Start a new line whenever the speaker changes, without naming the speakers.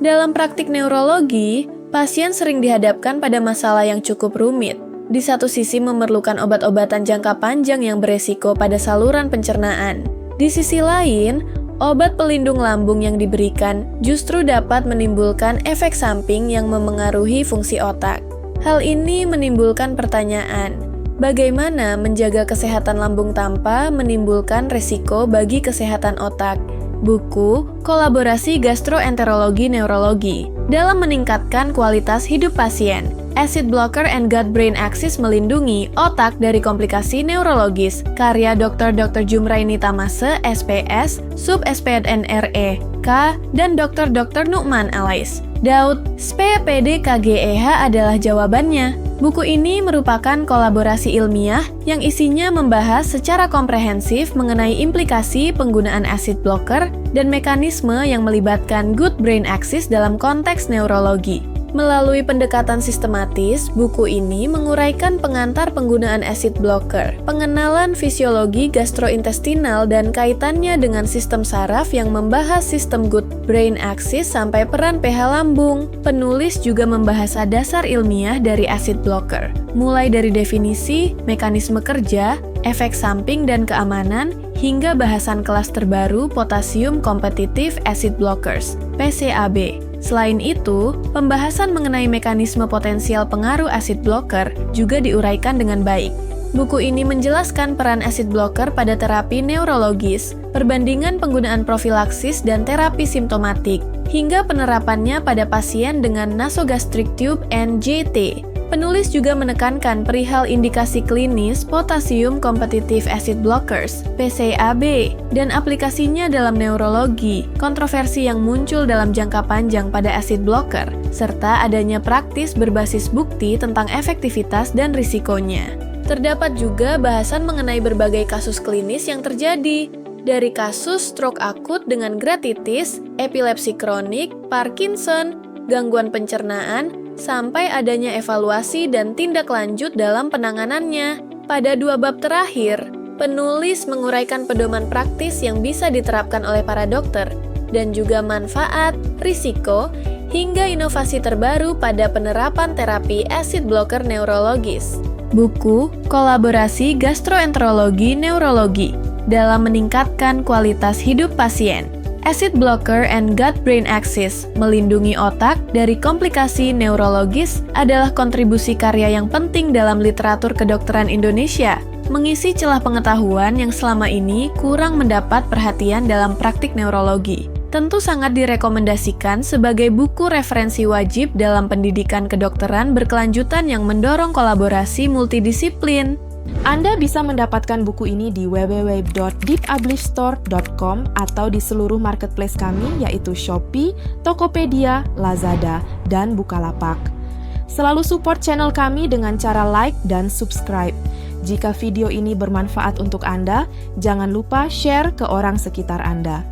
Dalam praktik neurologi, pasien sering dihadapkan pada masalah yang cukup rumit. Di satu sisi memerlukan obat-obatan jangka panjang yang beresiko pada saluran pencernaan. Di sisi lain, obat pelindung lambung yang diberikan justru dapat menimbulkan efek samping yang memengaruhi fungsi otak. Hal ini menimbulkan pertanyaan, bagaimana menjaga kesehatan lambung tanpa menimbulkan resiko bagi kesehatan otak? Buku Kolaborasi Gastroenterologi Neurologi dalam meningkatkan kualitas hidup pasien. Acid Blocker and Gut-Brain Axis melindungi otak dari komplikasi neurologis. Karya Dr. Jumraini Tamase, SPS, Sub SPNRE, K, dan Dr. Nu'man Alais. Daud, SPPD KGEH adalah jawabannya. Buku ini merupakan kolaborasi ilmiah yang isinya membahas secara komprehensif mengenai implikasi penggunaan acid blocker dan mekanisme yang melibatkan gut-brain axis dalam konteks neurologi. Melalui pendekatan sistematis, buku ini menguraikan pengantar penggunaan acid blocker, pengenalan fisiologi gastrointestinal dan kaitannya dengan sistem saraf yang membahas sistem gut-brain axis sampai peran pH lambung. Penulis juga membahas dasar ilmiah dari acid blocker, mulai dari definisi, mekanisme kerja, efek samping dan keamanan, hingga bahasan kelas terbaru Potassium Competitive Acid Blockers, PCAB. Selain itu, pembahasan mengenai mekanisme potensial pengaruh acid blocker juga diuraikan dengan baik. Buku ini menjelaskan peran acid blocker pada terapi neurologis, perbandingan penggunaan profilaksis dan terapi simptomatik, hingga penerapannya pada pasien dengan nasogastric tube NGT. Penulis juga menekankan perihal indikasi klinis Potassium Competitive Acid Blockers, PCAB, dan aplikasinya dalam neurologi, kontroversi yang muncul dalam jangka panjang pada acid blocker, serta adanya praktis berbasis bukti tentang efektivitas dan risikonya. Terdapat juga bahasan mengenai berbagai kasus klinis yang terjadi, dari kasus stroke akut dengan gratitis, epilepsi kronik, Parkinson, gangguan pencernaan, sampai adanya evaluasi dan tindak lanjut dalam penanganannya. Pada 2 bab terakhir, penulis menguraikan pedoman praktis yang bisa diterapkan oleh para dokter, dan juga manfaat, risiko, hingga inovasi terbaru pada penerapan terapi acid blocker neurologis. Buku Kolaborasi Gastroenterologi Neurologi dalam meningkatkan kualitas hidup pasien. Acid Blocker and Gut-Brain Axis melindungi otak dari komplikasi neurologis adalah kontribusi karya yang penting dalam literatur kedokteran Indonesia, mengisi celah pengetahuan yang selama ini kurang mendapat perhatian dalam praktik neurologi. Tentu sangat direkomendasikan sebagai buku referensi wajib dalam pendidikan kedokteran berkelanjutan yang mendorong kolaborasi multidisiplin.
Anda bisa mendapatkan buku ini di www.deepublishstore.com atau di seluruh marketplace kami yaitu Shopee, Tokopedia, Lazada, dan Bukalapak. Selalu support channel kami dengan cara like dan subscribe. Jika video ini bermanfaat untuk Anda, jangan lupa share ke orang sekitar Anda.